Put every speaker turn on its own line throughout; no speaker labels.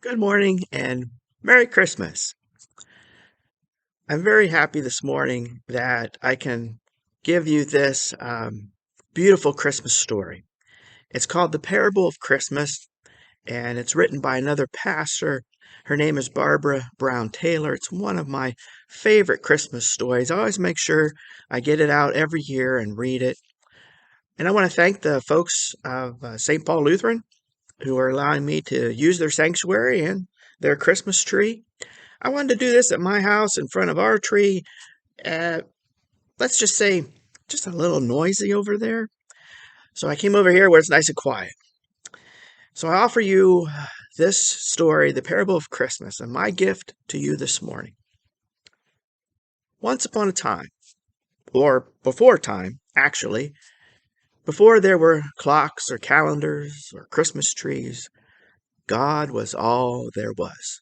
Good morning and Merry Christmas. I'm very happy this morning that I can give you this beautiful Christmas story. It's called The Parable of Christmas, and it's written by another pastor. Her name is Barbara Brown Taylor. It's one of my favorite Christmas stories. I always make sure I get it out every year and read it. And I want to thank the folks of St. Paul Lutheran who are allowing me to use their sanctuary and their Christmas tree. I wanted to do this at my house in front of our tree. Uh, let's just say, just a little noisy over there. So I came over here where it's nice and quiet. So I offer you this story, The Parable of Christmas, and my gift to you this morning. Once upon a time, or before time, actually, before there were clocks or calendars or Christmas trees, God was all there was.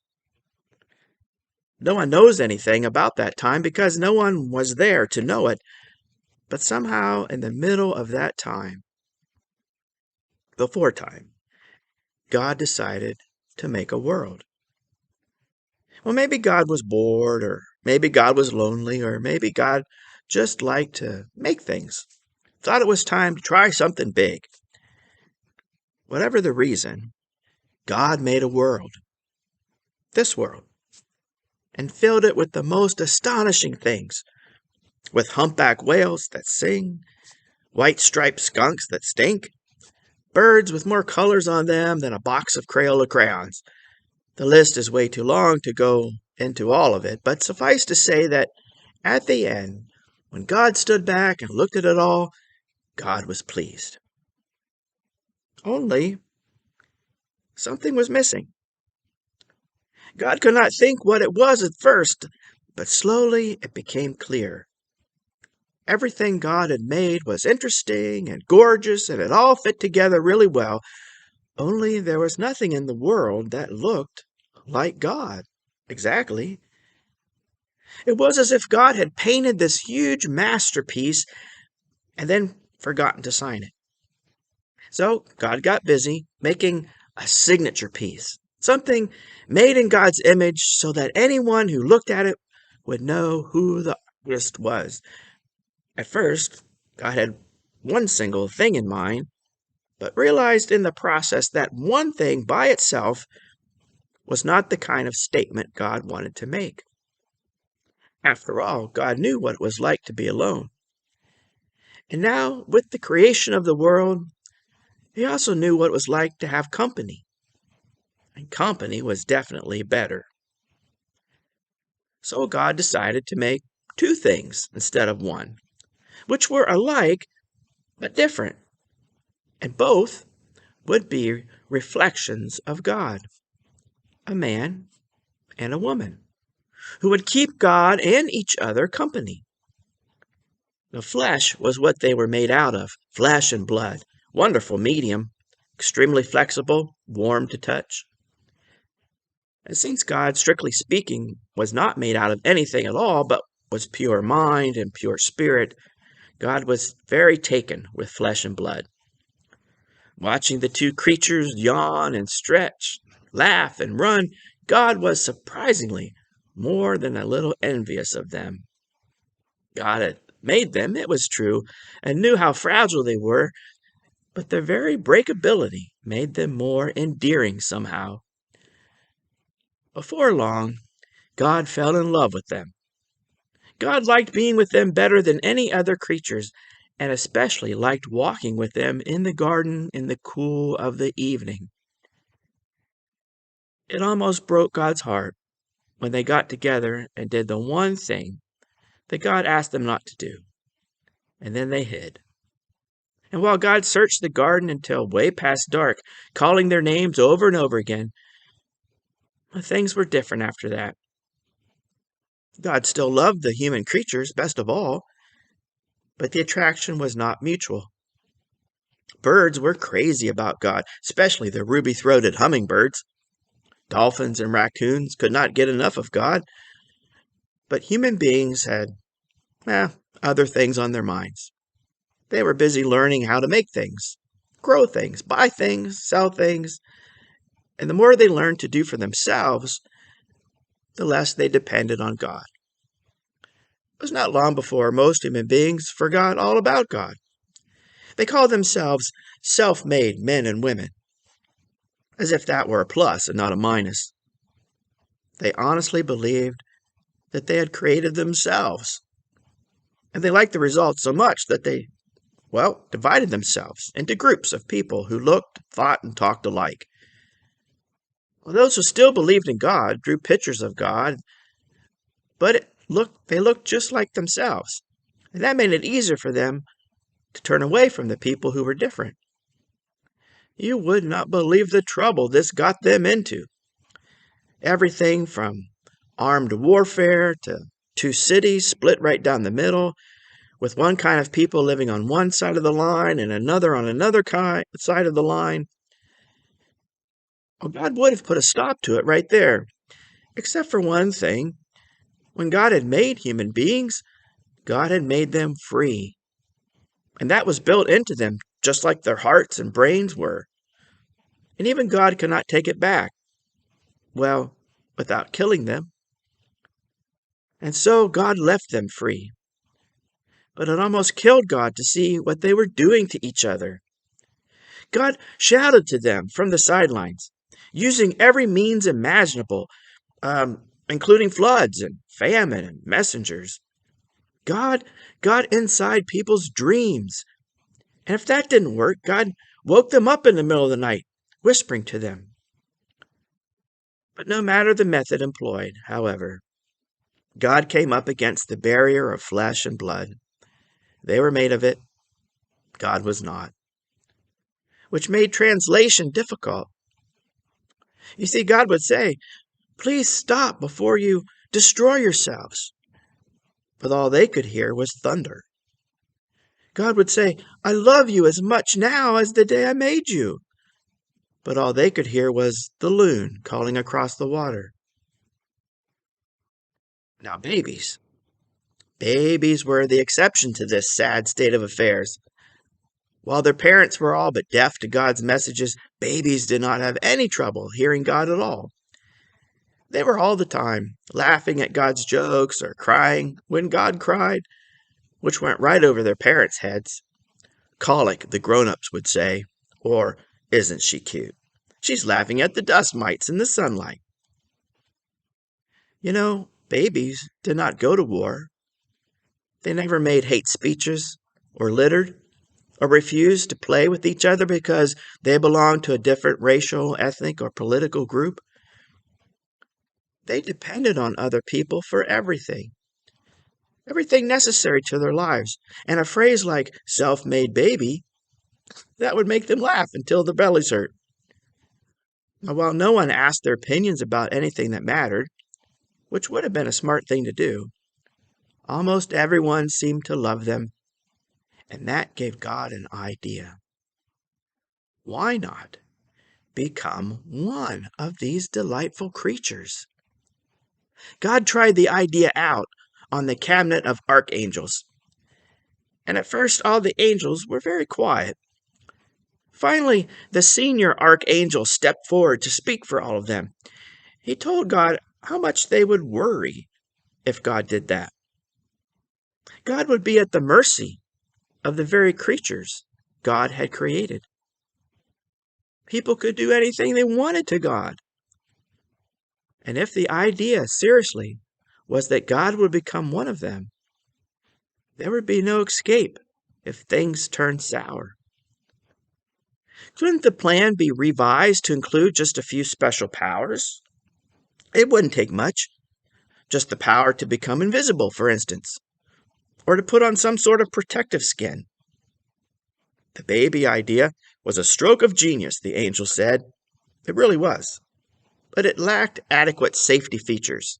No one knows anything about that time because no one was there to know it. But somehow, in the middle of that time, before time, God decided to make a world. Well, maybe God was bored, or maybe God was lonely, or maybe God just liked to make things. Thought it was time to try something big. Whatever the reason, God made a world, this world, and filled it with the most astonishing things, with humpback whales that sing, white striped skunks that stink, birds with more colors on them than a box of Crayola crayons. The list is way too long to go into all of it, but suffice to say that at the end, when God stood back and looked at it all, God was pleased. Only something was missing. God could not think what it was at first, but slowly it became clear. Everything God had made was interesting and gorgeous, and it all fit together really well, only there was nothing in the world that looked like God. Exactly. It was as if God had painted this huge masterpiece and then forgotten to sign it. So God got busy making a signature piece, something made in God's image so that anyone who looked at it would know who the artist was. At first, God had one single thing in mind, but realized in the process that one thing by itself was not the kind of statement God wanted to make. After all, God knew what it was like to be alone. And now, with the creation of the world, he also knew what it was like to have company. And company was definitely better. So God decided to make two things instead of one, which were alike but different. And both would be reflections of God, a man and a woman, who would keep God and each other company. The flesh was what they were made out of, flesh and blood, wonderful medium, extremely flexible, warm to touch. And since God, strictly speaking, was not made out of anything at all, but was pure mind and pure spirit, God was very taken with flesh and blood. Watching the two creatures yawn and stretch, laugh and run, God was surprisingly more than a little envious of them. God had made them, it was true, and knew how fragile they were, but their very breakability made them more endearing somehow. Before long, God fell in love with them. God liked being with them better than any other creatures, and especially liked walking with them in the garden in the cool of the evening. It almost broke God's heart when they got together and did the one thing that God asked them not to do, and then they hid. And while God searched the garden until way past dark, calling their names over and over again, things were different after that. God still loved the human creatures best of all, but the attraction was not mutual. Birds were crazy about God, especially the ruby-throated hummingbirds. Dolphins and raccoons could not get enough of God, but human beings had, other things on their minds. They were busy learning how to make things, grow things, buy things, sell things, And the more they learned to do for themselves, the less they depended on God. It was not long before most human beings forgot all about God. They called themselves self-made men and women, as if that were a plus and not a minus. They honestly believed that they had created themselves. And they liked the results so much that they, divided themselves into groups of people who looked, thought, and talked alike. Well, those who still believed in God drew pictures of God, but they looked just like themselves. And that made it easier for them to turn away from the people who were different. You would not believe the trouble this got them into. Everything from armed warfare to two cities split right down the middle, with one kind of people living on one side of the line and another on another side of the line. Well, God would have put a stop to it right there, except for one thing. When God had made human beings, God had made them free. And that was built into them, just like their hearts and brains were. And even God could not take it back, without killing them. And so God left them free. But it almost killed God to see what they were doing to each other. God shouted to them from the sidelines, using every means imaginable, including floods and famine and messengers. God got inside people's dreams. And if that didn't work, God woke them up in the middle of the night, whispering to them. But no matter the method employed, however, God came up against the barrier of flesh and blood. They were made of it. God was not, which made translation difficult. You see, God would say, "Please stop before you destroy yourselves." But all they could hear was thunder. God would say, "I love you as much now as the day I made you." But all they could hear was the loon calling across the water. Now, babies were the exception to this sad state of affairs. While their parents were all but deaf to God's messages, babies did not have any trouble hearing God at all. They were all the time laughing at God's jokes or crying when God cried, which went right over their parents' heads. Colic, the grown-ups would say, or "Isn't she cute? She's laughing at the dust mites in the sunlight." You know, babies did not go to war. They never made hate speeches or littered or refused to play with each other because they belonged to a different racial, ethnic, or political group. They depended on other people for everything necessary to their lives. And a phrase like self-made baby, that would make them laugh until their bellies hurt. Now, while no one asked their opinions about anything that mattered, which would have been a smart thing to do, almost everyone seemed to love them, and that gave God an idea. Why not become one of these delightful creatures? God tried the idea out on the cabinet of archangels, and at first all the angels were very quiet. Finally, the senior archangel stepped forward to speak for all of them. He told God how much they would worry if God did that. God would be at the mercy of the very creatures God had created. People could do anything they wanted to God. And if the idea, seriously, was that God would become one of them, there would be no escape if things turned sour. Couldn't the plan be revised to include just a few special powers? It wouldn't take much. Just the power to become invisible, for instance, or to put on some sort of protective skin. The baby idea was a stroke of genius, the angel said. It really was. But it lacked adequate safety features.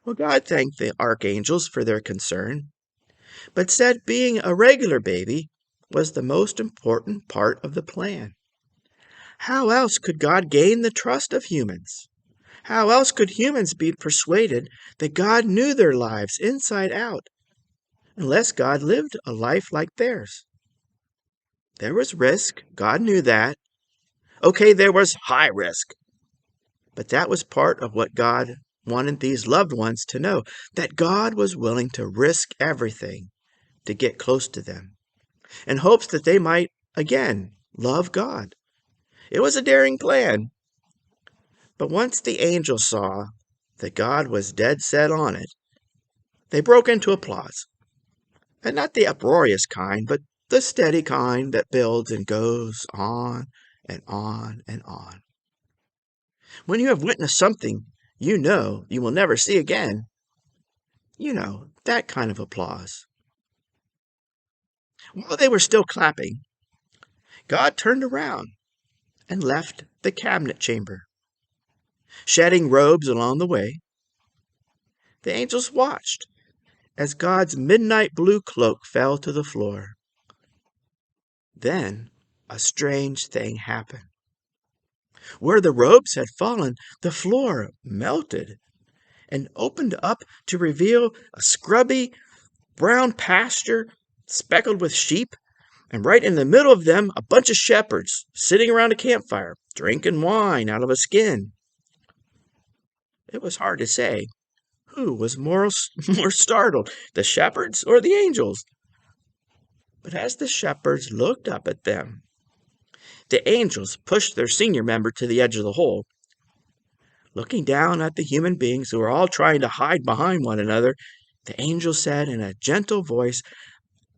Well, God thanked the archangels for their concern, but said being a regular baby was the most important part of the plan. How else could God gain the trust of humans? How else could humans be persuaded that God knew their lives inside out, unless God lived a life like theirs? There was risk, God knew that, Okay, there was high risk, but that was part of what God wanted these loved ones to know, that God was willing to risk everything to get close to them, in hopes that they might, again, love God. It was a daring plan, but once the angels saw that God was dead set on it, they broke into applause. And not the uproarious kind, but the steady kind that builds and goes on and on and on. When you have witnessed something you know you will never see again, that kind of applause. While they were still clapping, God turned around and left the cabinet chamber. Shedding robes along the way, the angels watched as God's midnight blue cloak fell to the floor. Then a strange thing happened. Where the robes had fallen, the floor melted and opened up to reveal a scrubby brown pasture speckled with sheep, and right in the middle of them, a bunch of shepherds sitting around a campfire, drinking wine out of a skin. It was hard to say who was more startled, the shepherds or the angels. But as the shepherds looked up at them, the angels pushed their senior member to the edge of the hole. Looking down at the human beings who were all trying to hide behind one another, the angel said in a gentle voice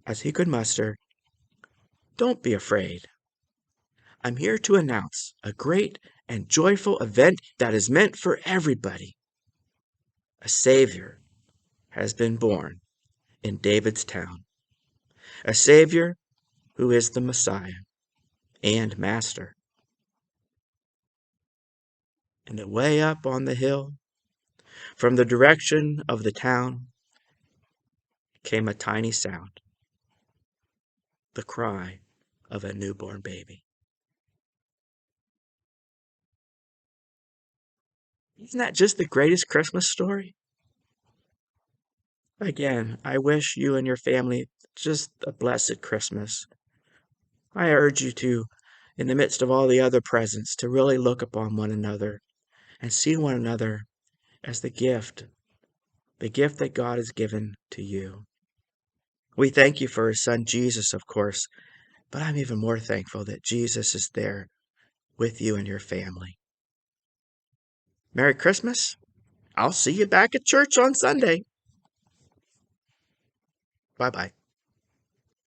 as he could muster, "Don't be afraid. I'm here to announce a great and joyful event that is meant for everybody. A Savior has been born in David's town, a Savior who is the Messiah and Master." And away up on the hill, from the direction of the town, came a tiny sound, the cry of a newborn baby. Isn't that just the greatest Christmas story? Again, I wish you and your family just a blessed Christmas. I urge you to, in the midst of all the other presents, to really look upon one another and see one another as the gift that God has given to you. We thank you for his son Jesus, of course, but I'm even more thankful that Jesus is there with you and your family. Merry Christmas. I'll see you back at church on Sunday. Bye-bye.